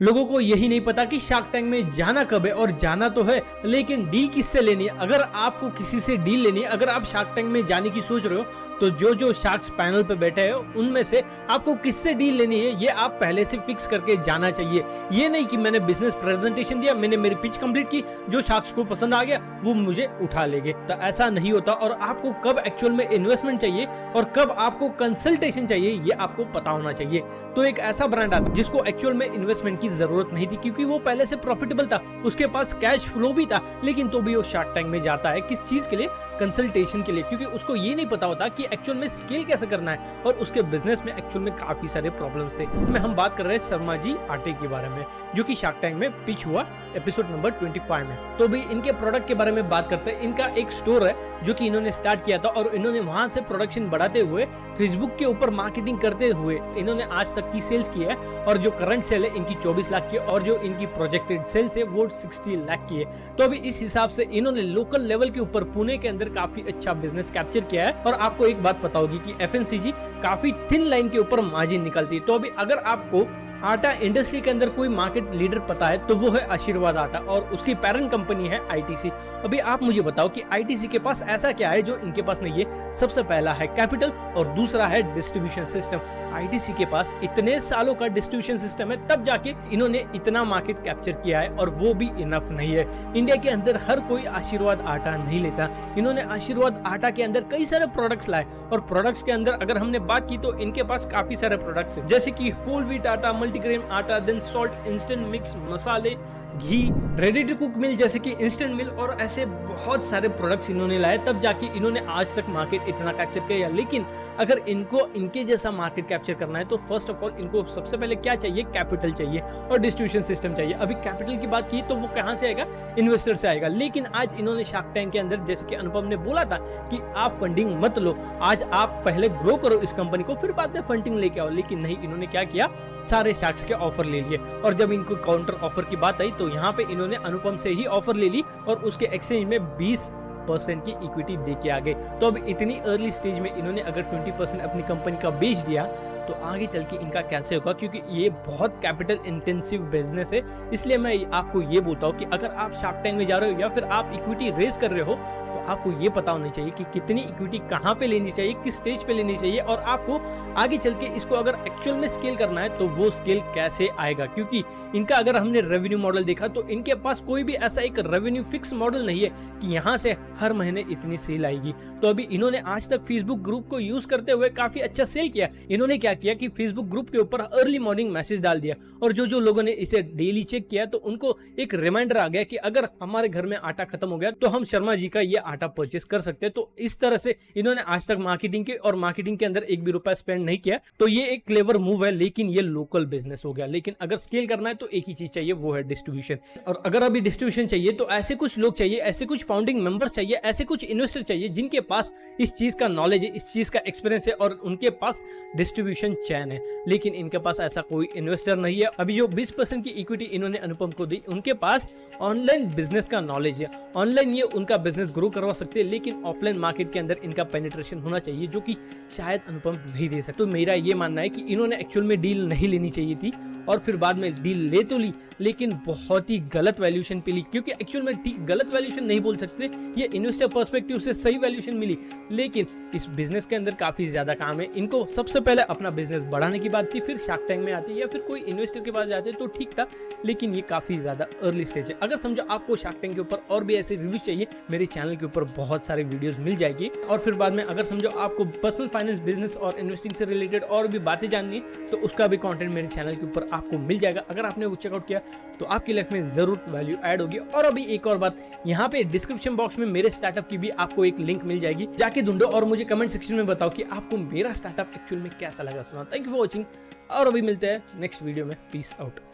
लोगों को यही नहीं पता कि शार्क टैंक में जाना कब है, और जाना तो है लेकिन डील किससे लेनी है। अगर आपको किसी से डील लेनी है, अगर आप शार्क टैंक में जाने की सोच रहे हो, तो जो जो शार्क्स पैनल पे बैठे हैं उनमें से आपको किससे डील लेनी है ये आप पहले से फिक्स करके जाना चाहिए। ये नहीं कि मैंने बिजनेस प्रेजेंटेशन दिया, मैंने मेरी पिच कंप्लीट की, जो शार्क्स को पसंद आ गया वो मुझे उठा लेंगे, तो ऐसा नहीं होता। और आपको कब एक्चुअल में इन्वेस्टमेंट चाहिए और कब आपको कंसल्टेशन चाहिए ये आपको पता होना चाहिए। तो एक ऐसा ब्रांड आता जिसको एक्चुअल में इन्वेस्टमेंट की जरूरत नहीं थी, क्योंकि वो पहले से प्रॉफिटेबल था, उसके पास कैश फ्लो भी था, लेकिन तो भी वो शार्क टैंक में जाता है। किस चीज के लिए? कंसल्टेशन के लिए, क्योंकि उसको ये नहीं पता होता कि एक्चुअल में स्केल कैसे करना है, और उसके बिजनेस में एक्चुअल में काफी सारे प्रॉब्लम्स थे। में हम बात कर रहे हैं शर्मा जी आटे के बारे में, जो कि शार्क टैंक में पिच हुआ एपिसोड नंबर 25 में। तो भी इनके प्रोडक्ट के बारे में बात करते हैं। इनका एक स्टोर है जो कि इन्होंने स्टार्ट किया था, और इन्होंने वहां से प्रोडक्शन बढ़ाते हुए फेसबुक के ऊपर मार्केटिंग करते हुए इन्होंने आज तक की सेल्स की है, और जो करंट सेल है इनकी 24 लाख की, और जो इनकी प्रोजेक्टेड सेल्स है वो 60 लाख की है। तो अभी इस हिसाब से इन्होंने लोकल लेवल के ऊपर पुणे के अंदर काफी अच्छा बिजनेस कैप्चर किया है। और आपको एक बात पता होगी कि एफएमसीजी काफी थिन लाइन के ऊपर मार्जिन निकलती है। तो अभी अगर आपको आटा इंडस्ट्री के अंदर कोई मार्केट लीडर पता है तो वो है आशीर्वाद आटा, और उसकी पेरेंट कंपनी है आईटीसी। अभी आप मुझे बताओ कि आईटीसी के पास ऐसा क्या है जो इनके पास नहीं है? सबसे पहला है कैपिटल, और दूसरा है डिस्ट्रीब्यूशन सिस्टम। आईटीसी के पास इतने सालों का डिस्ट्रीब्यूशन सिस्टम है, तब जाके इन्होंने इतना मार्केट कैप्चर किया है, और वो भी इनफ नहीं है। इंडिया के अंदर हर कोई आशीर्वाद आटा नहीं लेता। इन्होंने आशीर्वाद आटा के अंदर कई सारे प्रोडक्ट्स लाए, और प्रोडक्ट्स के अंदर अगर हमने बात की तो इनके पास काफी सारे प्रोडक्ट्स हैं, जैसे कि होल व्हीट आटा, मल्टीग्रेन आटा, देन सॉल्ट, इंस्टेंट मिक्स, मसाले, घी, रेडी टू कुक मिल जैसे कि इंस्टेंट मिल, और ऐसे बहुत सारे प्रोडक्ट्स इन्होंने लाए, तब जाके इन्होंने आज तक मार्केट इतना कैप्चर किया। लेकिन अगर इनको इनके जैसा मार्केट कैप्चर करना है तो फर्स्ट ऑफ ऑल इनको सबसे पहले क्या चाहिए? कैपिटल चाहिए और डिस्ट्रीब्यूशन सिस्टम चाहिए। अभी कैपिटल की बात की तो वो कहां से आएगा? इन्वेस्टर से आएगा। लेकिन आज इन्होंने शार्क टैंक के अंदर, जैसे कि अनुपम ने बोला था कि आप फंडिंग मत लो, आज आप पहले ग्रो करो इस कंपनी को, फिर बाद में फंडिंग लेके आओ। लेकिन नहीं, इन्होंने क्या किया? सारे शार्क्स के ऑफर ले लिए, और जब इनको काउंटर ऑफर की बात आई तो यहाँ पे इन्होंने अनुपम से ही ऑफर ले ली, और उसके एक्सचेंज में 20% की इक्विटी दे के आ गए। तो अब इतनी अर्ली स्टेज में इन्होंने अगर 20% अपनी कंपनी का बेच दिया तो आगे चल के इनका कैसे होगा? क्योंकि ये बहुत कैपिटल इंटेंसिव बिजनेस है। इसलिए मैं आपको ये बोलता हूँ कि अगर आप शार्क टैंक में जा रहे हो या फिर आप इक्विटी रेज कर रहे हो, तो आपको ये पता होना चाहिए कि कितनी इक्विटी कहाँ पे लेनी चाहिए, किस स्टेज पे लेनी चाहिए, और आपको आगे चल के इसको अगर एक्चुअल में स्केल करना है तो वो स्केल कैसे आएगा। क्योंकि इनका अगर हमने रेवेन्यू मॉडल देखा तो इनके पास कोई भी ऐसा एक रेवेन्यू फिक्स मॉडल नहीं है कि यहाँ से हर महीने इतनी सेल आएगी। तो अभी इन्होंने आज तक फेसबुक ग्रुप को यूज करते हुए काफी अच्छा सेल किया। इन्होंने क्या किया कि फेसबुक ग्रुप के ऊपर अर्ली मॉर्निंग मैसेज डाल दिया, और जो जो लोगों ने इसे डेली चेक किया तो उनको एक रिमाइंडर आ गया कि अगर हमारे घर में आटा खत्म हो गया तो हम शर्मा जी का ये आटा परचेस कर सकते हैं। तो इस तरह से इन्होंने आज तक मार्केटिंग के और मार्केटिंग के अंदर एक भी रुपया स्पेंड नहीं किया। तो ये एक क्लेवर मूव है, लेकिन ये लोकल बिजनेस हो गया। लेकिन अगर स्केल करना है तो एक ही चीज चाहिए, वो है डिस्ट्रीब्यूशन। और अगर अभी डिस्ट्रीब्यूशन चाहिए तो ऐसे कुछ लोग चाहिए, ऐसे कुछ फाउंडिंग मेंबर्स चाहिए, ऐसे कुछ इन्वेस्टर चाहिए जिनके पास इस चीज का नॉलेज है, इस चीज का एक्सपीरियंस है, और उनके पास डिस्ट्रीब्यूशन चैन है। लेकिन इनके पास ऐसा कोई इन्वेस्टर नहीं है। अभी जो 20% की इक्विटी इन्होंने अनुपम को दी, उनके पास ऑनलाइन बिजनेस का नॉलेज है। ऑनलाइन ये उनका बिजनेस ग्रो करवा सकते हैं, लेकिन ऑफलाइन मार्केट के अंदर इनका पेनिट्रेशन होना चाहिए, जो कि शायद अनुपम नहीं दे सकते। तो मेरा ये मानना है कि इन्होंने एक्चुअल में डील नहीं लेनी चाहिए थी, और फिर बाद में डील ले तो ली, लेकिन बहुत ही गलत वैल्यूएशन पे ली। क्योंकि एक्चुअल में ठीक गलत वैल्यूएशन नहीं बोल सकते, ये इन्वेस्टर पर्सपेक्टिव से सही वैल्यूएशन मिली। लेकिन इस बिजनेस के अंदर काफी ज्यादा काम है। इनको सबसे पहले अपना बिजनेस बढ़ाने की बात थी, फिर शार्क टैंक में आते या फिर कोई इन्वेस्टर के पास जाते तो ठीक था, लेकिन ये काफी ज्यादा अर्ली स्टेज है। अगर समझो आपको शार्क टैंक के ऊपर और भी ऐसे रिव्यूज चाहिए, मेरे चैनल के ऊपर बहुत सारे वीडियोस मिल जाएगी। और फिर बाद में अगर समझो आपको पर्सनल फाइनेंस, बिजनेस और इन्वेस्टिंग से रिलेटेड और भी बातें जाननी है तो उसका भी कंटेंट मेरे चैनल के ऊपर आपको मिल जाएगा। अगर आपने वो चेकआउट किया तो आपकी लाइफ में जरूर वैल्यू ऐड होगी। और अभी एक और बात, यहाँ पे डिस्क्रिप्शन बॉक्स में मेरे स्टार्टअप की भी आपको एक लिंक मिल जाएगी, जाके ढूंढो और मुझे कमेंट सेक्शन में बताओ कि आपको मेरा स्टार्टअप एक्चुअल में कैसा लगा। सुना, थैंक यू फॉर वॉचिंग, और अभी मिलते हैं नेक्स्ट वीडियो में। Peace out.